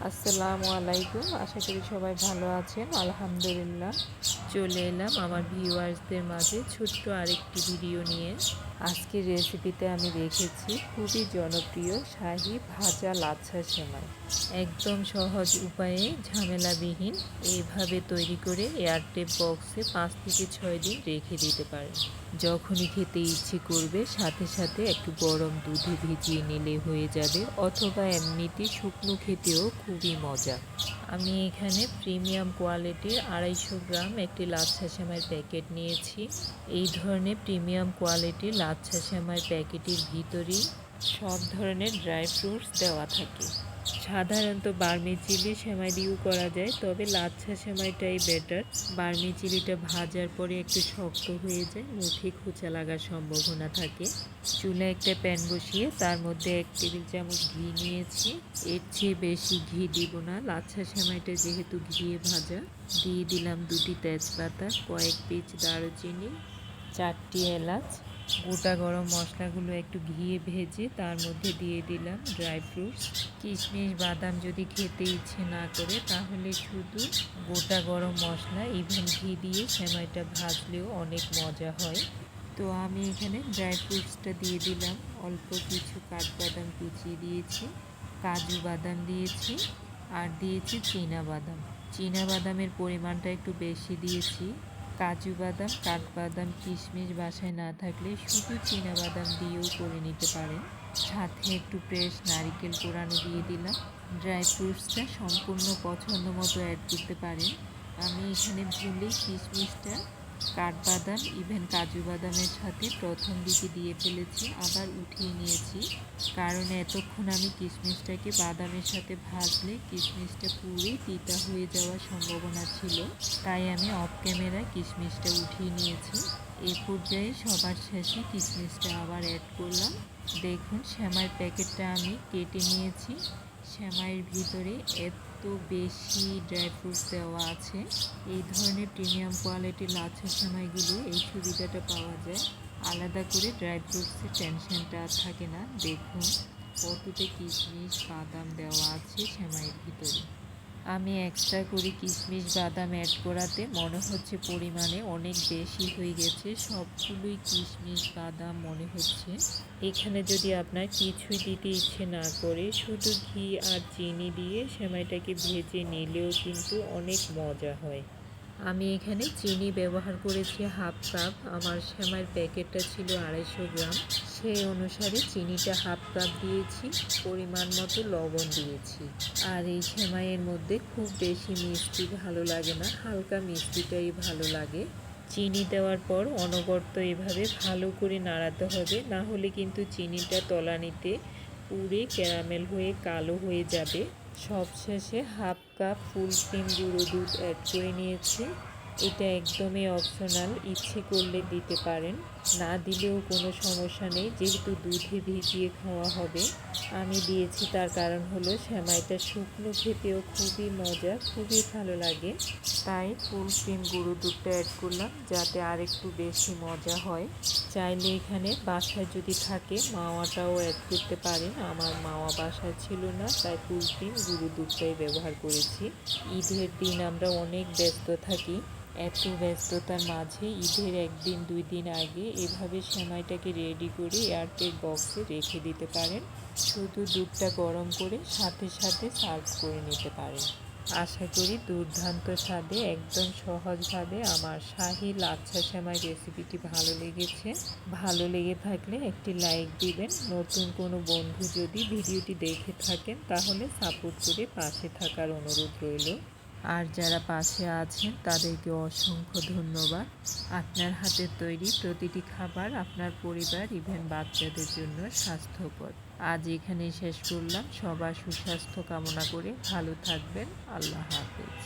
আসসালামু আলাইকুম। আশা করি সবাই ভালো আছেন। আলহামদুলিল্লাহ। চলে এলাম আমার ভিউয়ার্সদের মাঝে ছোট্ট আরেকটি ভিডিও নিয়ে। আজকের রেসিপিতে আমি রেখেছি খুবই জনপ্রিয় শাহী ভাজা লাচ্ছা সেমাই। একদম সহজ উপায়ে ঝামেলাবিহীন এইভাবে তৈরি করে এয়ারটাইট বক্সে 5 থেকে 6 দিন রেখে দিতে পারেন। যখনই খেতে ইচ্ছে করবে সাথে সাথে একটু গরম দুধে ভিজিয়ে নিলে হয়ে যাবে, অথবা এমনিতে শুকনো খেতেও খুবই মজা। আমি এখানে প্রিমিয়াম কোয়ালিটির 250 গ্রাম একটি লাচ্ছা সেমাইয়ের প্যাকেট নিয়েছি। এই ধরনের প্রিমিয়াম কোয়ালিটির লাচ্ছা সেমাইয়ের প্যাকেটের ভিতরেই সব ধরনের ড্রাই ফ্রুটস দেওয়া থাকে। সাধারণত বার্মি চিলি সেমাই দিয়েও করা যায়, তবে লাচ্ছা সেমাইটাই বেটার। বার্মি চিলিটা ভাজার পরে একটু শক্ত হয়ে যায়, মুখে খোঁচা লাগার সম্ভাবনা থাকে। চুলায় একটা প্যান বসিয়ে তার মধ্যে 1 টেবিল চামচ ঘি নিয়েছি। এর চেয়ে বেশি ঘি দিব না, লাচ্ছা সেমাইটা যেহেতু ঘিয়ে ভাজা। দিয়ে দিলাম 2টি তেজপাতা, কয়েক পিস দারুচিনি, 4টি এলাচ। গোটা গরম মশলাগুলো একটু ঘিয়ে ভেজে তার মধ্যে দিয়ে দিলাম ড্রাই ফ্রুটস। কিশমিশ বাদাম যদি খেতে ইচ্ছে না করে তাহলে শুধু গোটা গরম মশলা ইভেন ঘি দিয়ে সেমাইটা ভাজলেও অনেক মজা হয়। তো আমি এখানে ড্রাই ফ্রুটসটা দিয়ে দিলাম। অল্প কিছু কাঠবাদাম কুচিয়ে দিয়েছি, কাজু বাদাম দিয়েছি, আর দিয়েছি বাদাম। বাদামের পরিমাণটা একটু বেশি দিয়েছি। কাজু বাদাম, কাঠবাদাম, কিশমিশ বাসায় না থাকলে শুধু বাদাম দিয়েও করে নিতে পারেন। সাথে একটু ফ্রেশ নারিকেল কোরানো দিয়ে দিলাম। ড্রাই ফ্রুটসটা সম্পূর্ণ পছন্দ মতো অ্যাড করতে পারেন। আমি এখানে ভুলেই কিশমিশটা কাঠবাদাম ইভেন কাজু বাদামের সাথে প্রথম দিকে দিয়ে ফেলেছি, আবার উঠিয়ে নিয়েছি। কারণ এতক্ষণ আমি কিশমিশটাকে বাদামের সাথে ভাজলে কিশমিশটা পুরোই তিতা হয়ে যাওয়ার সম্ভাবনা ছিল, তাই আমি অফ ক্যামেরায় কিশমিশটা উঠিয়ে নিয়েছি। এই পর্যায়ে সবার শেষে কিশমিশটা আবার অ্যাড করলাম। দেখুন সেমাইয়ের প্যাকেটটা আমি কেটে নিয়েছি। সেমাইয়ের ভিতরে এত বেশি ড্রাই ফ্রুটস দেওয়া আছে। এই ধরনের প্রিমিয়াম কোয়ালিটির লাচ্ছা সেমাইগুলো এই সুবিধাটা পাওয়া যায়, আলাদা করে ড্রাই ফ্রুটসের টেনশনটা থাকে না। দেখুন কতটা কিশমিশ বাদাম দেওয়া আছে সেমাইয়ের ভিতরে। আমি এক্সট্রা করে কিশমিশ বাদাম অ্যাড করাতে মনে হচ্ছে পরিমাণে অনেক বেশি হয়ে গেছে, সবগুলোই কিশমিশ বাদাম মনে হচ্ছে। এখানে যদি আপনার কিছুই দিতে ইচ্ছে না করে শুধু ঘি আর চিনি দিয়ে সেমাইটাকে ভেজে নিলেও কিন্তু অনেক মজা হয়। আমি এখানে চিনি ব্যবহার করেছি হাফ কাপ। আমার সেমাইয়ের প্যাকেটটা ছিল 250 গ্রাম, সেই অনুসারে চিনিটা হাফ কাপ দিয়েছি। পরিমাণ মতো লবণ দিয়েছি। আর এই সেমাইয়ের মধ্যে খুব বেশি মিষ্টি ভালো লাগে না, হালকা মিষ্টিটাই ভালো লাগে। চিনি দেওয়ার পর অনবরত এভাবে ভালো করে নাড়াতে হবে, না হলে কিন্তু চিনিটা তলানিতে পুড়ে ক্যারামেল হয়ে কালো হয়ে যাবে। সবশেষে হাফ কাপ ফুল ক্রিম গুঁড়ো দুধ অ্যাড করে নিয়েছি। এটা একদমই অপশনাল, ইচ্ছে করলে দিতে পারেন, না দিলেও কোনো সমস্যা নেই, যেহেতু দুধে ভিজিয়ে খাওয়া হবে। আমি দিয়েছি তার কারণ হলো সেমাইটা শুকনো খেতেও খুবই মজা, খুবই ভালো লাগে, তাই ফুল ক্রিম গুঁড়ো দুধটা অ্যাড করলাম যাতে আরেকটু বেশি মজা হয়। চাইলে এখানে বাসায় যদি থাকে মাওয়াটাও অ্যাড করতে পারেন। আমার মাওয়া বাসায় ছিল না, তাই ফুল ক্রিম গুঁড়ো দুধটাই ব্যবহার করেছি। ঈদের দিন আমরা অনেক ব্যস্ত থাকি, এত ব্যস্ততার মাঝে ঈদের 1 দিন 2 দিন আগে এভাবে সেমাইটাকে রেডি করে এয়ারটাইট বক্সে রেখে দিতে পারেন। শুধু দুধটা গরম করে সাথে সাথে সার্ভ করে নিতে পারেন। আশা করি দুর্দান্ত স্বাদে একদম সহজভাবে আমার শাহী লাচ্ছা সেমাই রেসিপিটি ভালো লেগেছে। ভালো লেগে থাকলে একটি লাইক দিবেন। নতুন কোনো বন্ধু যদি ভিডিওটি দেখে থাকেন তাহলে সাপোর্ট করে পাশে থাকার অনুরোধ রইল। আর যারা পাশে আছেন তাদেরকে অসংখ্য ধন্যবাদ। আপনার হাতের তৈরি প্রতিটি খাবার আপনার পরিবার ইভেন বাচ্চাদের জন্য স্বাস্থ্যকর। আজ এখানেই শেষ করলাম। সবার সুস্বাস্থ্য কামনা করে ভালো থাকবেন। আল্লাহ হাফেজ।